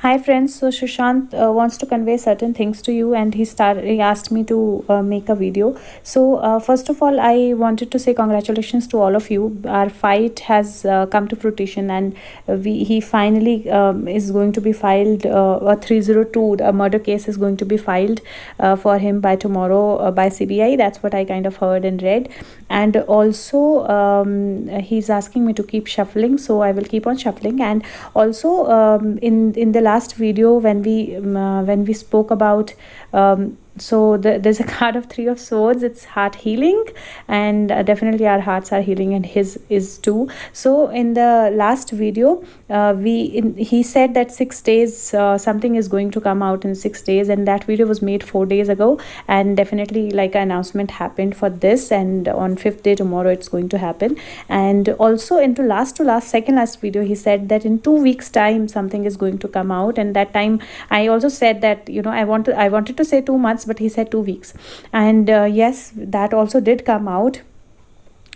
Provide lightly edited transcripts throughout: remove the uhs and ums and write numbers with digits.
Hi friends, so Sushant wants to convey certain things to you, and he asked me to make a video. So first of all, I wanted to say congratulations to all of you. Our fight has come to fruition, and we he finally is going to be filed. A 302, a murder case is going to be filed for him by tomorrow by CBI. That's what I kind of heard and read. And also he's asking me to keep shuffling, so I will keep on shuffling. And also in the last video when we spoke about there's a card of Three of Swords. It's heart healing, and definitely our hearts are healing, and his is too. So in the last video he said that 6 days something is going to come out in 6 days, and that video was made 4 days ago, and definitely like an announcement happened for this, and on 5th day tomorrow it's going to happen. And also into last second last video he said that in 2 weeks time something is going to come out, and that time I also said that I wanted to say 2 months, but he said 2 weeks. And yes, that also did come out.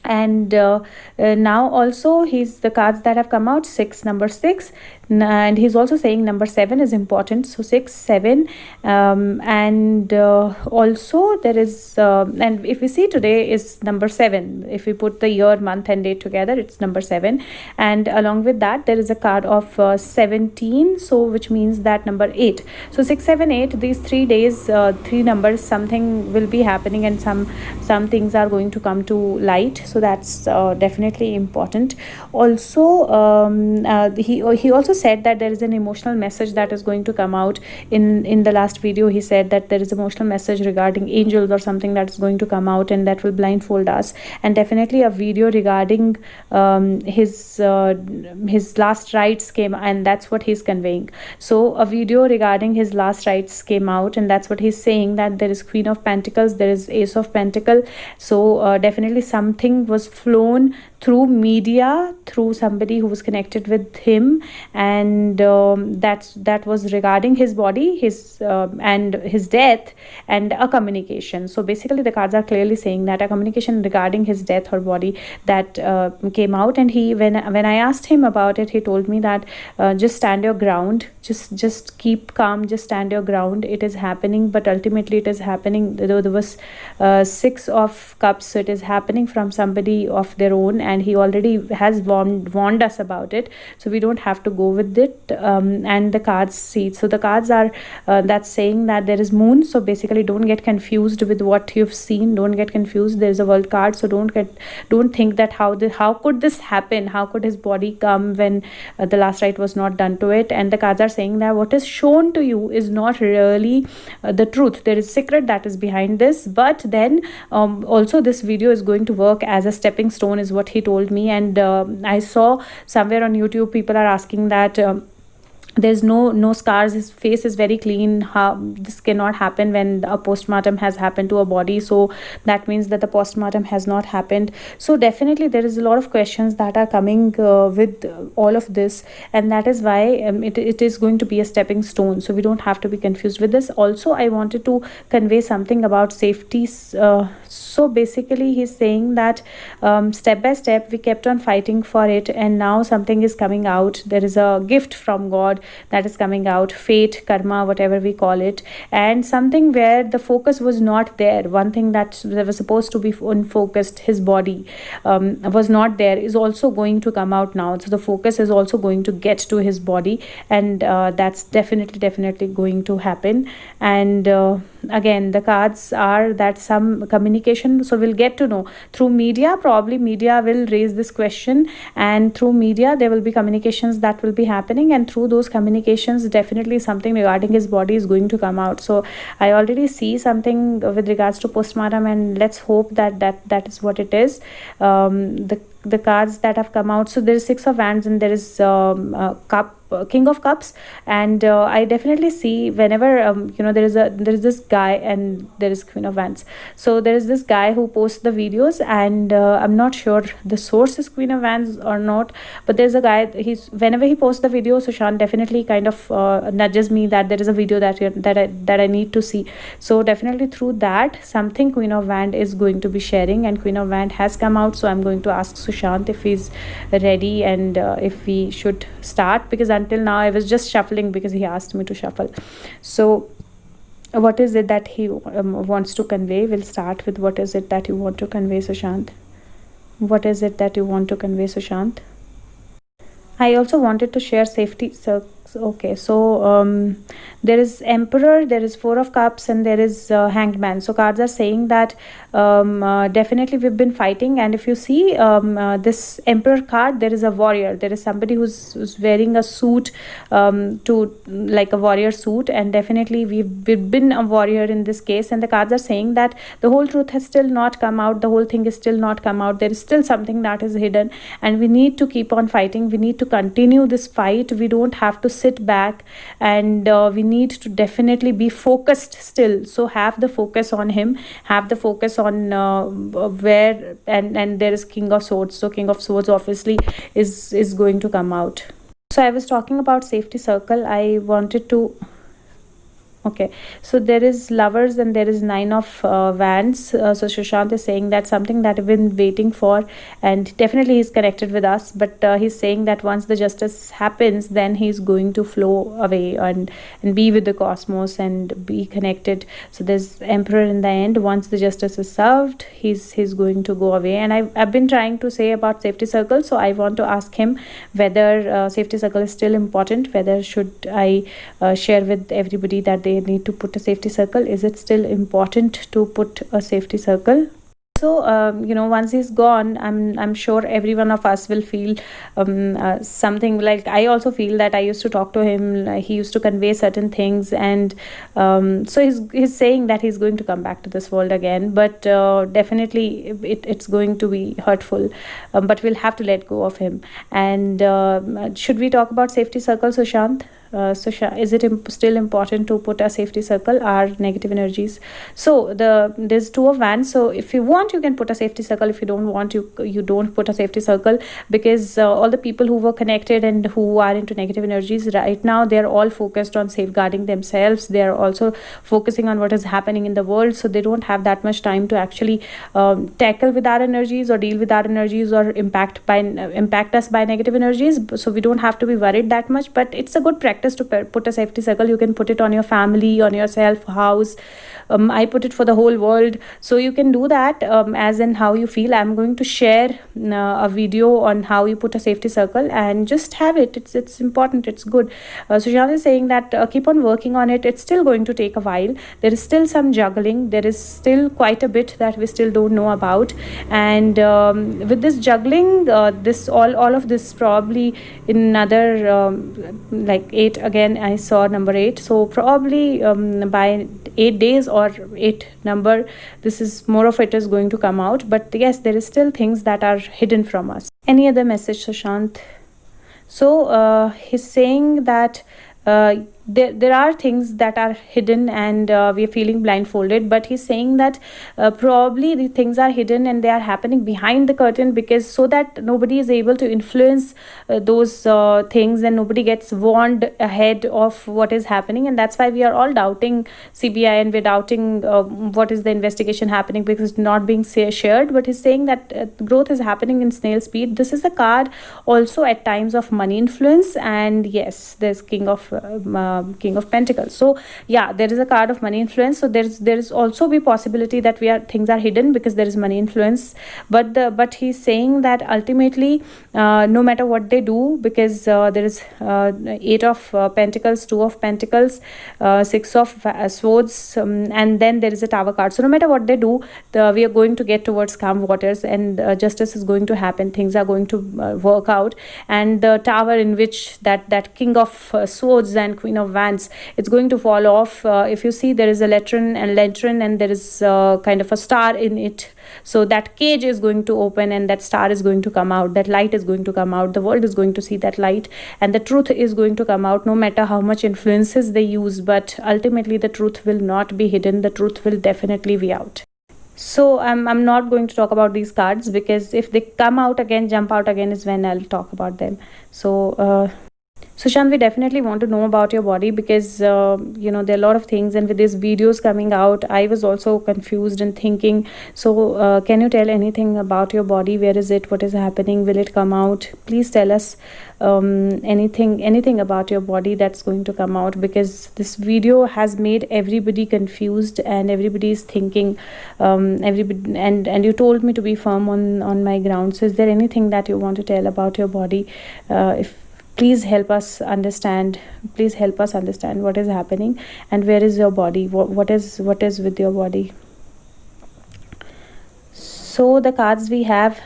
And now also he's the cards that have come out, number 6, and he's also saying number 7 is important. So 6, 7, and also there is and if we see today is number 7. If we put the year, month and date together, it's number 7. And along with that there is a card of 17, so which means that number 8. So 6, 7, 8, these 3 days, 3 numbers, something will be happening, and some things are going to come to light. So that's definitely important. Also he also said that there is an emotional message that is going to come out. In the last video he said that there is emotional message regarding angels or something that is going to come out, and that will blindfold us. And definitely a video regarding his last rites came, and that's what he's conveying. So a video regarding his last rites came out, and that's what he's saying, that there is Queen of Pentacles, there is Ace of Pentacle. So definitely something was flown through media, through somebody who was connected with him, and that was regarding his body, his and his death, and a communication. So basically the cards are clearly saying that a communication regarding his death or body that came out. And he, when I asked him about it, he told me that just stand your ground, just keep calm, just stand your ground. It is happening, but ultimately it is happening. There was 6 of Cups, so it is happening from somebody of their own, and he already has warned us about it, so we don't have to go with it. And the cards see, so the cards are that's saying that there is Moon. So basically don't get confused with what you've seen, don't get confused. There is a World card, so don't think that how could this happen, how could his body come when the last rite was not done to it. And the cards are saying that what is shown to you is not really the truth. There is secret that is behind this, but then also this video is going to work as a stepping stone, is what he told me. And I saw somewhere on YouTube people are asking that there's no scars, his face is very clean, how this cannot happen when a postmortem has happened to a body. So that means that the postmortem has not happened. So definitely there is a lot of questions that are coming with all of this, and that is why it is going to be a stepping stone, so we don't have to be confused with this. Also I wanted to convey something about safety. So basically he's saying that step by step we kept on fighting for it, and now something is coming out. There is a gift from God that is coming out, fate, karma, whatever we call it, and something where the focus was not there. One thing that was supposed to be unfocused, his body was not there, is also going to come out now. So the focus is also going to get to his body, and that's definitely going to happen. And again the cards are that some communication, so we'll get to know through media. Probably media will raise this question, and through media there will be communications that will be happening, and through those communications definitely something regarding his body is going to come out. So I already see something with regards to postmortem, and let's hope that is what it is. The cards that have come out, so there is 6 of Wands, and there is King of Cups. And I definitely see whenever there is this guy, and there is Queen of Wands. So there is this guy who posts the videos, and I'm not sure the source is Queen of Wands or not, but there's a guy, whenever he posts the video, Sushant definitely kind of nudges me that there is a video that I need to see. So definitely through that something Queen of Wands is going to be sharing, and Queen of Wands has come out. So I'm going to ask Sushant if he's ready, and if we should start, because until now I was just shuffling because he asked me to shuffle. So what is it that he wants to convey? We'll start with what is it that you want to convey, Sushant. What is it that you want to convey, Sushant? I also wanted to share safety. So, okay, so there is Emperor, there is Four of Cups, and there is Hanged Man. So cards are saying that definitely we've been fighting, and if you see this Emperor card, there is a warrior. There is somebody who's wearing a suit, to like a warrior suit, and definitely we've been a warrior in this case. And the cards are saying that the whole truth has still not come out. The whole thing is still not come out. There is still something that is hidden, and we need to keep on fighting. We need to continue this fight. We don't have to sit back, and we need to definitely be focused still. So have the focus on him, have the focus on where, and there is King of Swords. So King of Swords obviously is going to come out. So I was talking about safety circle. I wanted to, okay, so there is Lovers and there is Nine of Wands. So Sushant is saying that something that I've been waiting for, and definitely he's connected with us, but he's saying that once the justice happens, then he's going to flow away and be with the cosmos and be connected. So there's Emperor in the end. Once the justice is served, he's going to go away. And I've been trying to say about safety circle, so I want to ask him whether safety circle is still important, whether should I share with everybody that they need to put a safety circle. Is it still important to put a safety circle? So once he's gone, I'm sure every one of us will feel something. Like I also feel that I used to talk to him, like he used to convey certain things, and so he's saying that he's going to come back to this world again, but definitely it's going to be hurtful, but we'll have to let go of him. And should we talk about safety circle, Sushant? So is it still important to put a safety circle, our negative energies? So there's Two of Wands. So if you want, you can put a safety circle. If you don't want, you don't put a safety circle, because all the people who were connected and who are into negative energies right now, they're all focused on safeguarding themselves. They're also focusing on what is happening in the world, so they don't have that much time to actually tackle with our energies or deal with our energies or impact us by negative energies. So we don't have to be worried that much, but it's a good practice to put a safety circle. You can put it on your family, on yourself, house. I put it for the whole world, so you can do that as in how you feel. I'm going to share a video on how you put a safety circle, and just have it. It's important, it's good. Sushant is saying that keep on working on it. It's still going to take a while. There is still some juggling. There is still quite a bit that we still don't know about, and with this juggling, this all of this probably in another like 8, again I saw number 8, so probably by 8 days or 8 number, this is more of it is going to come out. But yes, there is still things that are hidden from us. Any other message, Sushant? So he's saying that there are things that are hidden, and we are feeling blindfolded, but he's saying that probably the things are hidden and they are happening behind the curtain, because so that nobody is able to influence those things, and nobody gets warned ahead of what is happening. And that's why we are all doubting CBI, and we're doubting what is the investigation happening, because it's not being shared. But he's saying that growth is happening in snail speed. This is a card also at times of money influence, and yes, there's King of Pentacles. So yeah, there is a card of money influence. So there is also be possibility that things are hidden because there is money influence. But he's saying that ultimately no matter what they do, because there is 8 of Pentacles, 2 of Pentacles, 6 of Swords, and then there is a Tower card. So no matter what they do, we are going to get towards calm waters, and justice is going to happen. Things are going to work out. And the Tower in which that King of Swords and Queen of Wands, it's going to fall off. If you see, there is a lantern, and there is kind of a star in it. So that cage is going to open, and that star is going to come out. That light is going to come out. The world is going to see that light, and the truth is going to come out, no matter how much influences they use. But ultimately, the truth will not be hidden. The truth will definitely be out. So I'm not going to talk about these cards, because if they come out again, jump out again, is when I'll talk about them. So Sushant, we definitely want to know about your body because you know there are a lot of things, and with these videos coming out, I was also confused and thinking. So, can you tell anything about your body? Where is it? What is happening? Will it come out? Please tell us anything about your body that's going to come out, because this video has made everybody confused and everybody is thinking. Everybody, and you told me to be firm on my ground. So, is there anything that you want to tell about your body? If please help us understand, please help us understand what is happening and where is your body, what is with your body. So the cards we have,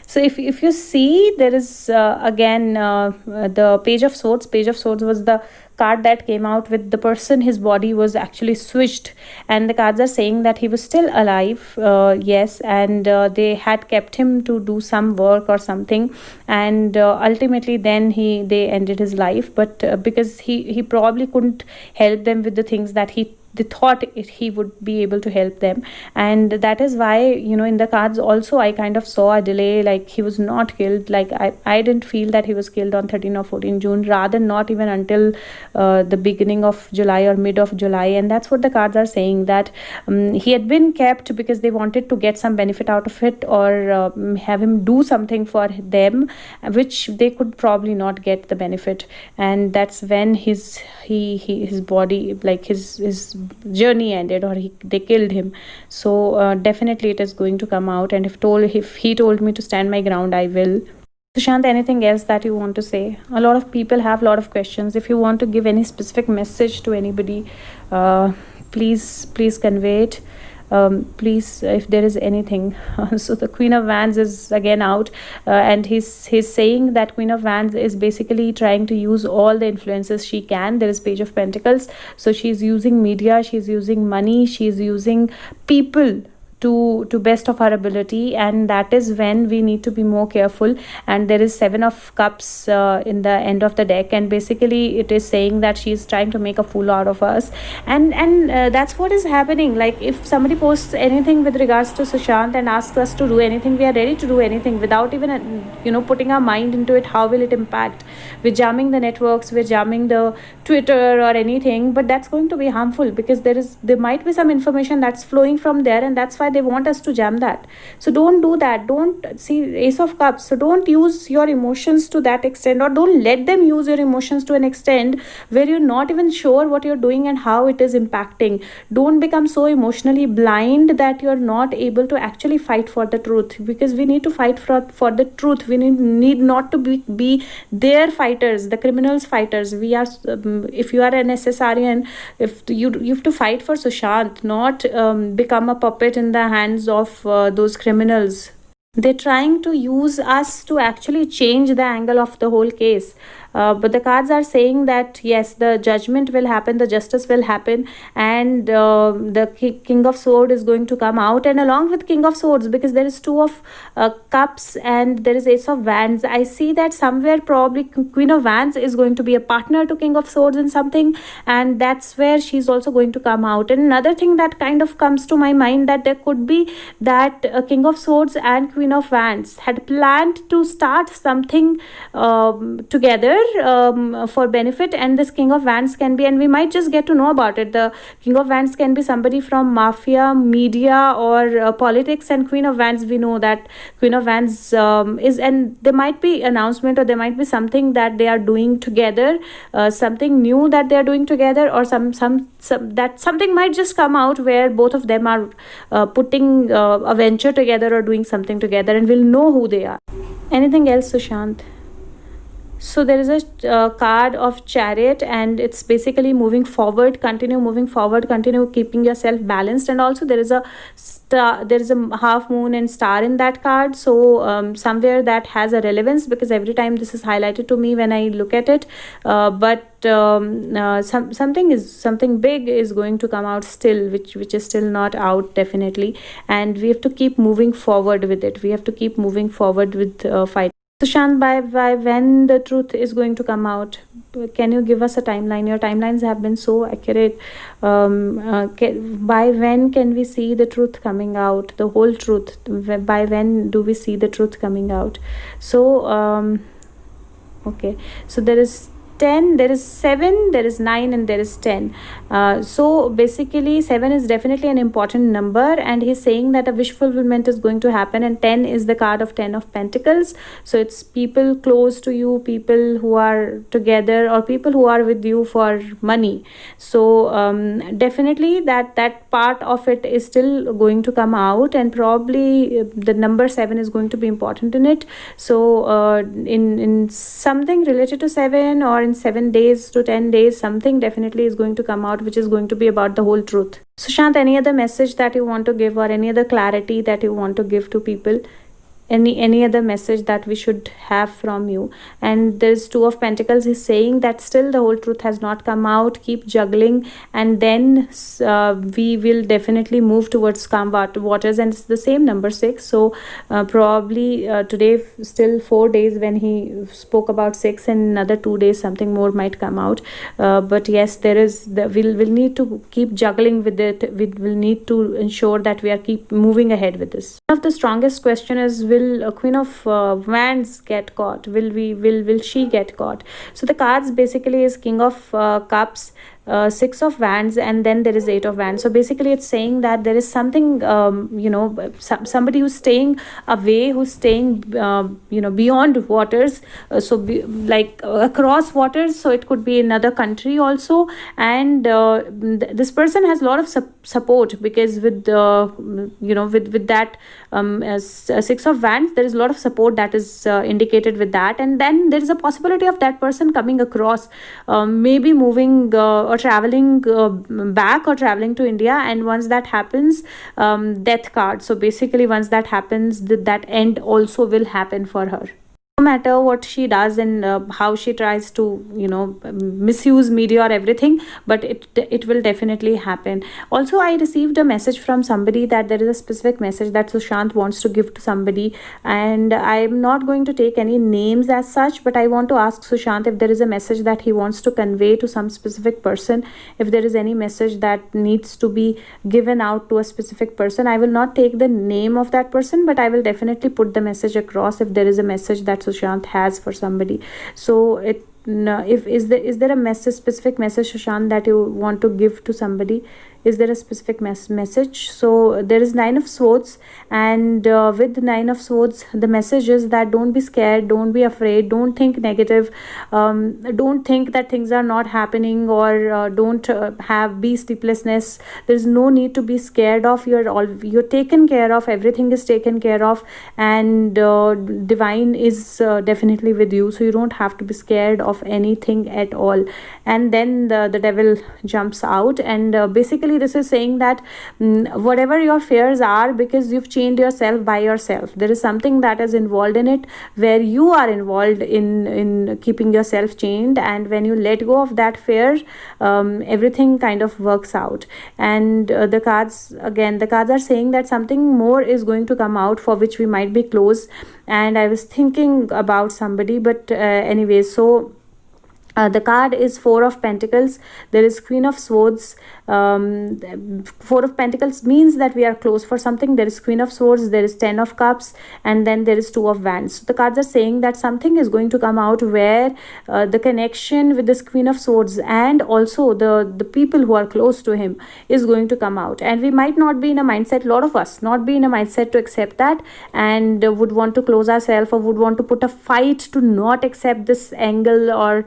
so if you see, there is again the Page of Swords. Page of Swords was the card that came out with the person. His body was actually switched, and the cards are saying that he was still alive, yes, and they had kept him to do some work or something, and ultimately then they ended his life. But because he probably couldn't help them with the things that they thought he would be able to help them, and that is why, you know, in the cards also I kind of saw a delay, like he was not killed. Like I didn't feel that he was killed on 13 or 14 June, rather not even until the beginning of July or mid of July. And that's what the cards are saying, that he had been kept because they wanted to get some benefit out of it, or have him do something for them, which they could probably not get the benefit. And that's when his body, like his journey ended, or they killed him. So definitely it is going to come out, and if he told me to stand my ground, I will. Sushant, anything else that you want to say? A lot of people have a lot of questions. If you want to give any specific message to anybody, please convey it. Please, if there is anything. So the Queen of Wands is again out, and he's saying that Queen of Wands is basically trying to use all the influences she can. There is Page of Pentacles, so she's using media, she's using money, she's using people to best of our ability, and that is when we need to be more careful. And there is Seven of Cups in the end of the deck, and basically it is saying that she is trying to make a fool out of us, and that's what is happening. Like if somebody posts anything with regards to Sushant and asks us to do anything, we are ready to do anything without even putting our mind into it. How will it impact? We're jamming the networks, we're jamming the Twitter or anything, but that's going to be harmful, because there might be some information that's flowing from there, and that's why they want us to jam that. So don't do that. Don't see Ace of Cups, so don't use your emotions to that extent, or don't let them use your emotions to an extent where you're not even sure what you're doing and how it is impacting. Don't become so emotionally blind that you're not able to actually fight for the truth, because we need to fight for the truth. We need not to be their fighters, the criminals fighters. We are if you are an SSRian, if you have to fight for Sushant, not become a puppet in the hands of those criminals. They're trying to use us to actually change the angle of the whole case. But the cards are saying that yes, the judgment will happen, the justice will happen, and the King of Swords is going to come out, and along with King of Swords, because there is Two of Cups and there is Ace of Wands, I see that somewhere probably Queen of Wands is going to be a partner to King of Swords in something, and that's where she's also going to come out. And another thing that kind of comes to my mind, that there could be that King of Swords and Queen of Wands had planned to start something together for benefit, and this King of Wands can be, and we might just get to know about it, the King of Wands can be somebody from mafia, media, or politics, and Queen of Wands, we know that Queen of Wands is, and there might be announcement, or there might be something that they are doing together, something new that they are doing together, or some that something might just come out where both of them are putting a venture together or doing something together, and we'll know who they are. Anything else, Sushant? So there is a card of Chariot, and it's basically moving forward, continue moving forward, continue keeping yourself balanced. And also there is a star, there is a half moon and star in that card, so somewhere that has a relevance, because every time this is highlighted to me when I look at it, but something big is going to come out still, which is still not out definitely, and we have to keep moving forward with it. We have to keep moving forward with fight. Sushant, by when the truth is going to come out? Can you give us a timeline? Your timelines have been so accurate. By when can we see the truth coming out? The whole truth. By when do we see the truth coming out? So Okay, so there is 10, there is 7, there is 9, and there is 10. So basically 7 is definitely an important number, and he's saying that a wish fulfillment is going to happen. And 10 is the card of 10 of Pentacles, so it's people close to you, people who are together, or people who are with you for money. So definitely that part of it is still going to come out, and probably the number 7 is going to be important in it. So in something related to 7, or in 7 days to 10 days, something definitely is going to come out, which is going to be about the whole truth. Sushant, any other message that you want to give, or any other clarity that you want to give to people? Any other message that we should have from you? And there's 2 of Pentacles. He's saying that still the whole truth has not come out. Keep juggling, and then we will definitely move towards calm waters. And it's the same number 6. So probably today still 4 days when he spoke about 6, and another 2 days something more might come out. But yes, there is we'll need to keep juggling with it. We will need to ensure that we are keep moving ahead with this. One of the strongest question is, will Queen of Wands get caught? Will she get caught? So the cards basically is King of Cups, 6 of Wands, and then there is 8 of Wands. So basically it's saying that there is something, somebody who's staying away, who's staying beyond waters, like across waters. So it could be another country also, and this person has a lot of support, because with with that 6 of Wands, there is a lot of support that is indicated with that. And then there is a possibility of that person coming across, maybe moving or traveling back, or traveling to India. And once that happens, death card. So basically once that happens, that end also will happen for her. No matter what she does, and how she tries to misuse media or everything, but it will definitely happen. Also, I received a message from somebody that there is a specific message that Sushant wants to give to somebody, and I'm not going to take any names as such, but I want to ask Sushant if there is a message that he wants to convey to some specific person. If there is any message that needs to be given out to a specific person, I will not take the name of that person, but I will definitely put the message across if there is a message that Sushant has for somebody. So is there a specific message, Sushant, that you want to give to somebody? Is there a specific message? So there is 9 of Swords, and with the 9 of Swords, the message is that don't be scared, don't be afraid, don't think negative, don't think that things are not happening, or don't be sleeplessness. There's no need to be scared of. You're taken care of, everything is taken care of, and divine is definitely with you, so you don't have to be scared of anything at all. And then the devil jumps out, and basically this is saying that whatever your fears are, because you've chained yourself by yourself, there is something that is involved in it, where you are involved in keeping yourself chained, and when you let go of that fear, everything kind of works out. And the cards are saying that something more is going to come out, for which we might be close. And I was thinking about somebody, but anyways, so the card is 4 of Pentacles. There is Queen of Swords. 4 of Pentacles means that we are close for something. There is Queen of Swords, there is 10 of Cups, and then there is 2 of Wands. So the cards are saying that something is going to come out, where the connection with this Queen of Swords, and also the people who are close to him, is going to come out. And we might not be in a mindset, a lot of us not be in a mindset to accept that, and would want to close ourselves, or would want to put a fight to not accept this angle, or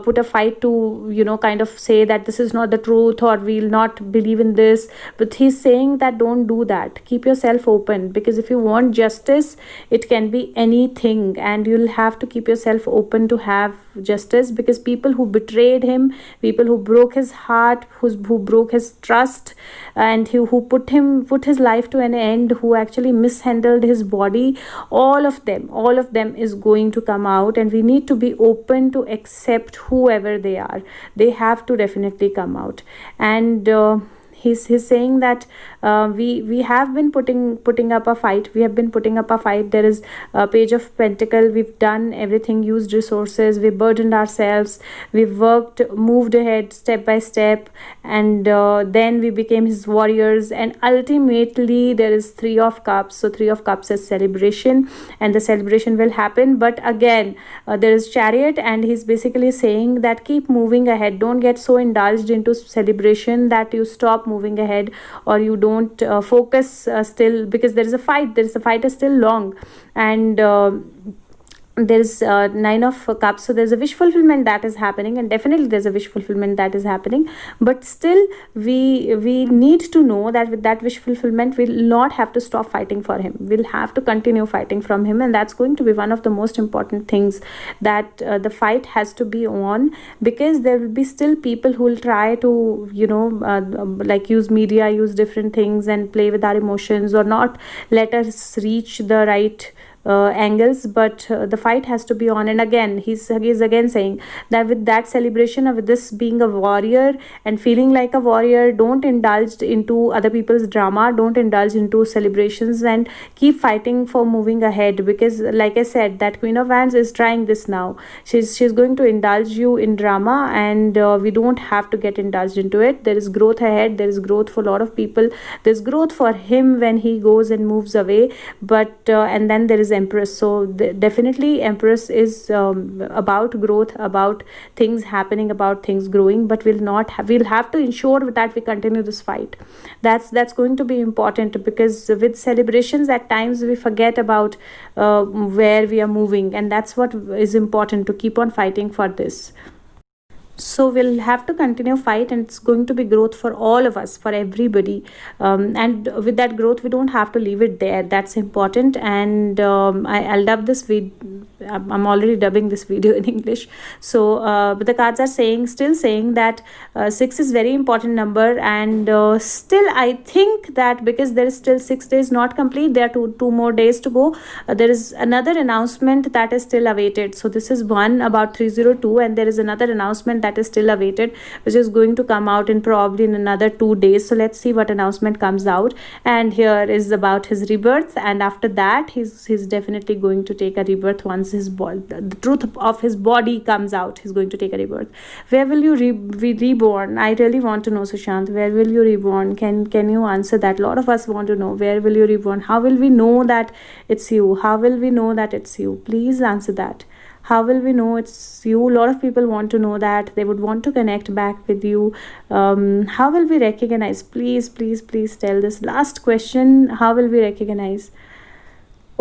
put a fight to kind of say that this is not the truth, or we'll not believe in this. But he's saying that don't do that. Keep yourself open, because if you want justice, it can be anything, and you'll have to keep yourself open to have justice, because people who betrayed him, people who broke his heart, who broke his trust, and who put his life to an end, who actually mishandled his body, all of them is going to come out. And we need to be open to accept whoever they are. They have to definitely come out. And He's saying that we have been putting up a fight. We have been putting up a fight. There is a Page of Pentacle. We've done everything, used resources, we burdened ourselves, we've worked, moved ahead step by step, and then we became his warriors, and ultimately there is Three of Cups. So Three of Cups is celebration, and the celebration will happen. But again, there is Chariot, and he's basically saying that keep moving ahead. Don't get so indulged into celebration that you stop moving ahead, or you don't focus still, because there is a fight. The fight is still long, and there's Nine of Cups. So there's a wish fulfillment that is happening, and definitely there's a wish fulfillment that is happening. But still, we need to know that with that wish fulfillment, we'll not have to stop fighting for him. We'll have to continue fighting from him, and that's going to be one of the most important things, that the fight has to be on, because there will be still people who will try to, like use media, use different things, and play with our emotions, or not let us reach the right angles. But the fight has to be on. And again, he's again saying that with that celebration, of this being a warrior and feeling like a warrior, don't indulge into other people's drama, don't indulge into celebrations, and keep fighting for moving ahead. Because like I said, that Queen of Wands is trying this now. She's going to indulge you in drama, and we don't have to get indulged into it. There is growth ahead. There is growth for a lot of people. There's growth for him when he goes and moves away. But and then there is Empress. So definitely Empress is about growth, about things happening, about things growing. But we'll have to ensure that we continue this fight. That's going to be important, because with celebrations at times we forget about where we are moving, and that's what is important, to keep on fighting for this. So we'll have to continue fight, and it's going to be growth for all of us, for everybody. And with that growth, we don't have to leave it there. That's important. And I'll dub this video. I'm already dubbing this video in English. So but the cards are still saying that 6 is very important number, and still I think that because there is still 6 days not complete, there are two more days to go. There is another announcement that is still awaited. So this is one about 302, and there is another announcement that is still awaited, which is going to come out in probably in another 2 days. So let's see what announcement comes out. And here is about his rebirth, and after that he's definitely going to take a rebirth. Once the truth of his body comes out, he's going to take a rebirth. Where will you be reborn? I really want to know, Sushant, where will you reborn? Can you answer that? A lot of us want to know, where will you reborn? How will we know that it's you? How will we know that it's you? Please answer that. How will we know it's you? A lot of people want to know that. They would want to connect back with you. How will we recognize? Please tell this last question. How will we recognize?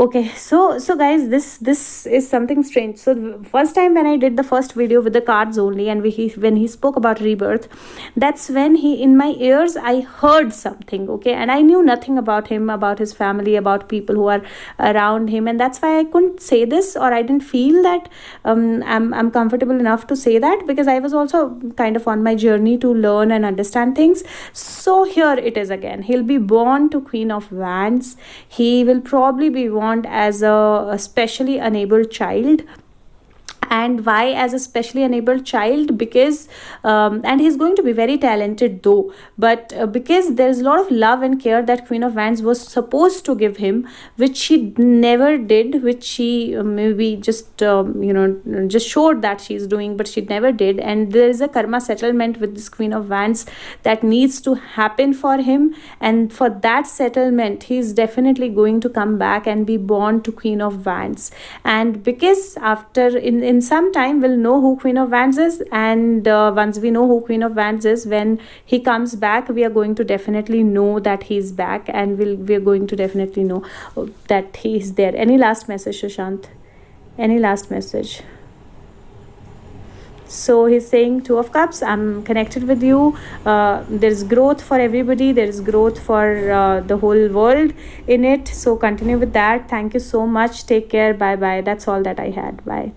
Okay, so guys, this is something strange. So the first time when I did the first video with the cards only, and when he spoke about rebirth, that's when in my ears I heard something. Okay, and I knew nothing about him, about his family, about people who are around him, and that's why I couldn't say this, or I didn't feel that I'm comfortable enough to say that, because I was also kind of on my journey to learn and understand things. So here it is again. He'll be born to Queen of Wands. He will probably be born as a specially enabled child. And why as a specially enabled child? Because and he's going to be very talented though, but because there's a lot of love and care that Queen of Wands was supposed to give him, which she never did, which she maybe just just showed that she's doing, but she never did. And there is a karma settlement with this Queen of Wands that needs to happen for him, and for that settlement he's definitely going to come back and be born to Queen of Wands. And because after in some time we'll know who Queen of Wands is, and once we know who Queen of Wands is, when he comes back, we are going to definitely know that he's back, and we're going to definitely know that he's there. Any last message, Sushant? Any last message? So he's saying Two of Cups, I'm connected with you. There's growth for everybody. There is growth for the whole world in it. So continue with that. Thank you so much. Take care. Bye bye. That's all that I had. Bye.